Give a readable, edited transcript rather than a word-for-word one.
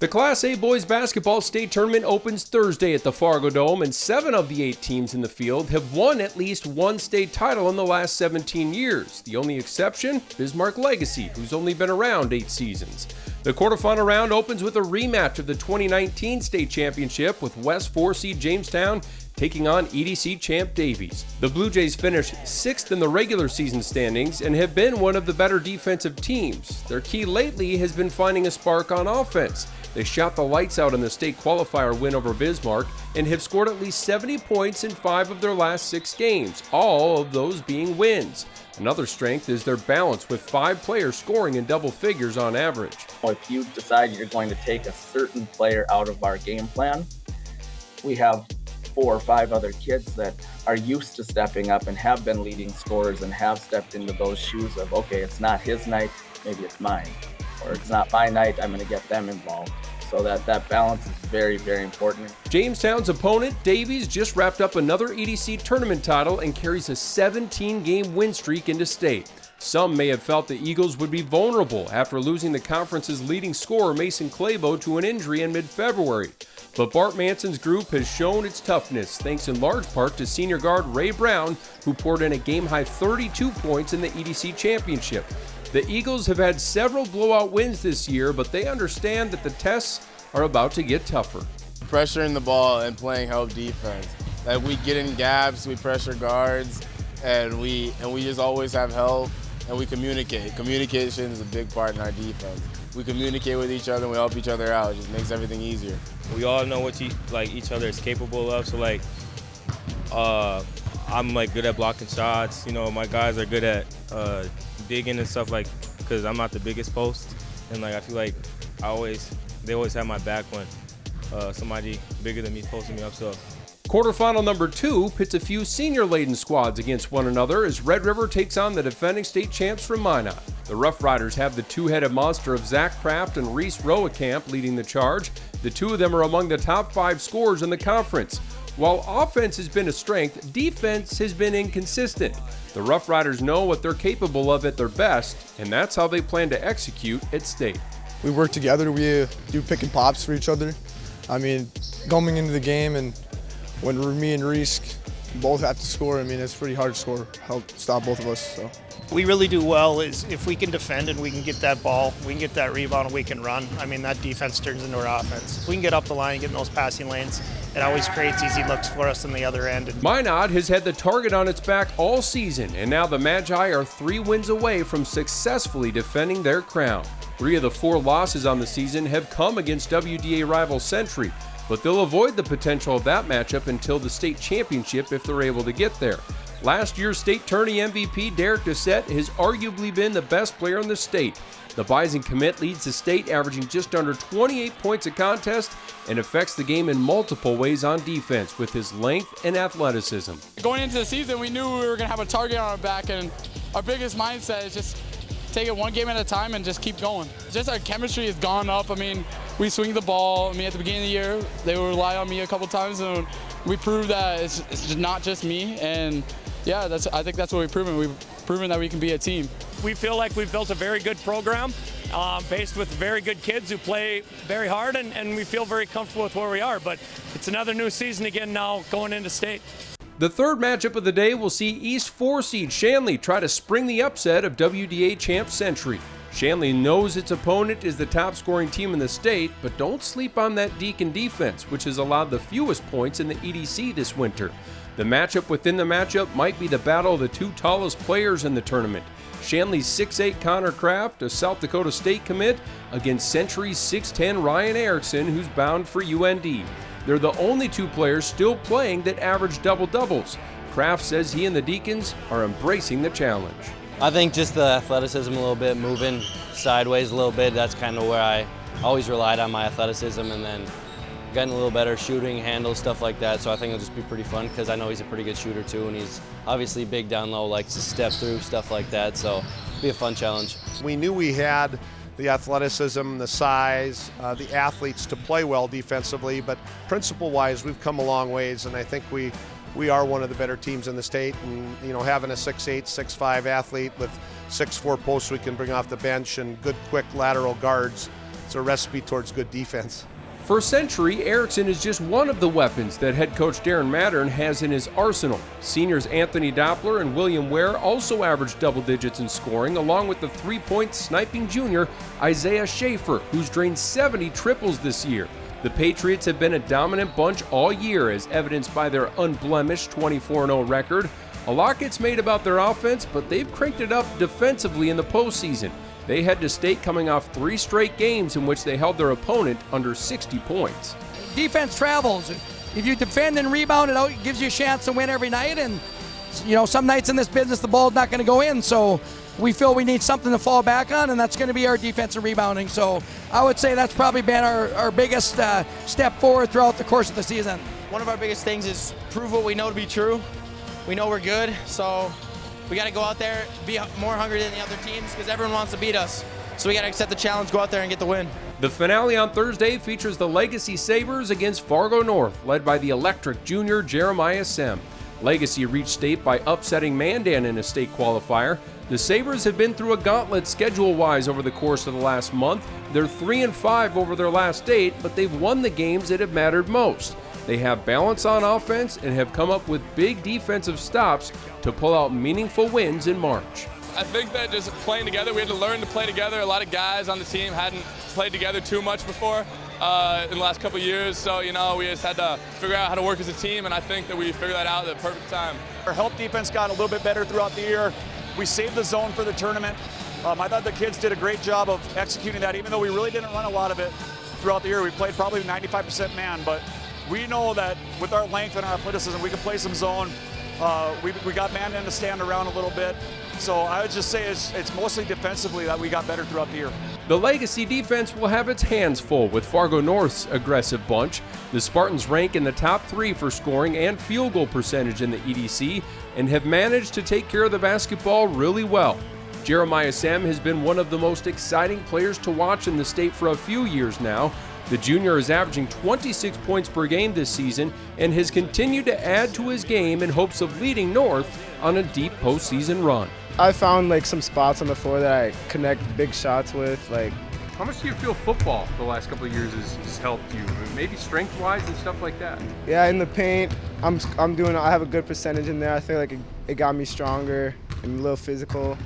The Class A boys basketball state tournament opens Thursday at the Fargo Dome, and 7 of the 8 teams in the field have won at least one state title in the last 17 years. The only exception, Bismarck Legacy, who's only been around 8 seasons. The quarterfinal round opens with a rematch of the 2019 state championship, with West 4 seed Jamestown taking on EDC champ Davies. The Blue Jays finished 6th in the regular season standings and have been one of the better defensive teams. Their key lately has been finding a spark on offense. They shot the lights out in the state qualifier win over Bismarck and have scored at least 70 points in 5 of their last 6 games, all of those being wins. Another strength is their balance, with 5 players scoring in double figures on average. If you decide you're going to take a certain player out of our game plan, we have 4 or 5 other kids that are used to stepping up and have been leading scorers and have stepped into those shoes of, okay, it's not his night, maybe it's mine. Or it's not my night, I'm going to get them involved. So that balance is very, very important. Jamestown's opponent, Davies, just wrapped up another EDC tournament title and carries a 17-game win streak into state. Some may have felt the Eagles would be vulnerable after losing the conference's leading scorer, Mason Claybo, to an injury in mid-February. But Bart Manson's group has shown its toughness, thanks in large part to senior guard Ray Brown, who poured in a game-high 32 points in the EDC championship. The Eagles have had several blowout wins this year, but they understand that the tests are about to get tougher. Pressuring the ball and playing help defense. Like, we get in gaps, we pressure guards, and we just always have help, and we communicate. Communication is a big part in our defense. We communicate with each other and we help each other out. It just makes everything easier. We all know what each other is capable of. So I'm good at blocking shots. My guys are good at digging and stuff, because I'm not the biggest post, and I feel like they always have my back when somebody bigger than me is posting me up. So. Quarterfinal number 2 pits a few senior-laden squads against one another as Red River takes on the defending state champs from Minot. The Rough Riders have the 2-headed monster of Zach Kraft and Reese Rowekamp leading the charge. The 2 of them are among the top 5 scorers in the conference. While offense has been a strength, defense has been inconsistent. The Rough Riders know what they're capable of at their best, and that's how they plan to execute at state. We work together, we do pick and pops for each other. Going into the game, and when me and Reese both have to score, it's pretty hard to score, help stop both of us. So. We really do well is if we can defend and we can get that ball, we can get that rebound and we can run. That defense turns into our offense. If we can get up the line and get in those passing lanes, it always creates easy looks for us on the other end. Minot has had the target on its back all season, and now the Magi are 3 wins away from successfully defending their crown. 3 of the 4 losses on the season have come against WDA rival Century, but they'll avoid the potential of that matchup until the state championship if they're able to get there. Last year's state tourney MVP Derek Doucette has arguably been the best player in the state. The Bison commit leads the state, averaging just under 28 points a contest, and affects the game in multiple ways on defense with his length and athleticism. Going into the season, we knew we were going to have a target on our back, and our biggest mindset is just take it one game at a time and just keep going. Just our chemistry has gone up. We swing the ball. At the beginning of the year, they would rely on me a couple times, and we proved that it's just not just me. And yeah, I think that's what we've proven. We've proven that we can be a team. We feel like we've built a very good program based with very good kids who play very hard, and we feel very comfortable with where we are. But it's another new season again now going into state. The third matchup of the day will see East 4 seed Shanley try to spring the upset of WDA champ Century. Shanley knows its opponent is the top scoring team in the state, but don't sleep on that Deacon defense, which has allowed the fewest points in the EDC this winter. The matchup within the matchup might be the battle of the 2 tallest players in the tournament. Shanley's 6'8" Connor Kraft, a South Dakota State commit, against Century's 6'10" Ryan Erickson, who's bound for UND. They're the only 2 players still playing that average double-doubles. Kraft says he and the Deacons are embracing the challenge. I think just the athleticism a little bit, moving sideways a little bit, that's kind of where I always relied on my athleticism, and then getting a little better shooting, handle, stuff like that. So I think it'll just be pretty fun because I know he's a pretty good shooter too, and he's obviously big down low, likes to step through, stuff like that. So it'll be a fun challenge. We knew we had the athleticism, the size, the athletes to play well defensively, but principle-wise, we've come a long ways, and I think we are one of the better teams in the state. And having a 6'8", 6'5" athlete with 6'4" posts we can bring off the bench and good, quick lateral guards, it's a recipe towards good defense. For Century, Erickson is just one of the weapons that head coach Darren Mattern has in his arsenal. Seniors Anthony Doppler and William Ware also averaged double digits in scoring, along with the three-point sniping junior Isaiah Schaefer, who's drained 70 triples this year. The Patriots have been a dominant bunch all year, as evidenced by their unblemished 24-0 record. A lot gets made about their offense, but they've cranked it up defensively in the postseason. They head to state coming off 3 straight games in which they held their opponent under 60 points. Defense travels. If you defend and rebound, it gives you a chance to win every night. And, you know, some nights in this business, the ball's not going to go in. So we feel we need something to fall back on, and that's going to be our defensive rebounding. So I would say that's probably been our biggest step forward throughout the course of the season. One of our biggest things is prove what we know to be true. We know we're good, so we got to go out there, be more hungry than the other teams because everyone wants to beat us. So we got to accept the challenge, go out there and get the win. The finale on Thursday features the Legacy Sabres against Fargo North, led by the electric junior Jeremiah Sem. Legacy reached state by upsetting Mandan in a state qualifier. The Sabres have been through a gauntlet schedule-wise over the course of the last month. They're 3-5 over their last 8, but they've won the games that have mattered most. They have balance on offense and have come up with big defensive stops to pull out meaningful wins in March. I think that just playing together, we had to learn to play together. A lot of guys on the team hadn't played together too much before in the last couple of years. So, you know, we just had to figure out how to work as a team, and I think that we figured that out at the perfect time. Our help defense got a little bit better throughout the year. We saved the zone for the tournament. I thought the kids did a great job of executing that, even though we really didn't run a lot of it throughout the year. We played probably 95% man, but we know that with our length and our athleticism, we can play some zone. We got man in to stand around a little bit. So I would just say it's mostly defensively that we got better throughout the year. The Legacy defense will have its hands full with Fargo North's aggressive bunch. The Spartans rank in the top 3 for scoring and field goal percentage in the EDC and have managed to take care of the basketball really well. Jeremiah Sem has been one of the most exciting players to watch in the state for a few years now. The junior is averaging 26 points per game this season and has continued to add to his game in hopes of leading North on a deep postseason run. I found some spots on the floor that I connect big shots with. How much do you feel football the last couple of years has helped you? Maybe strength-wise and stuff like that? Yeah, in the paint, I have a good percentage in there. I feel like it got me stronger and a little physical.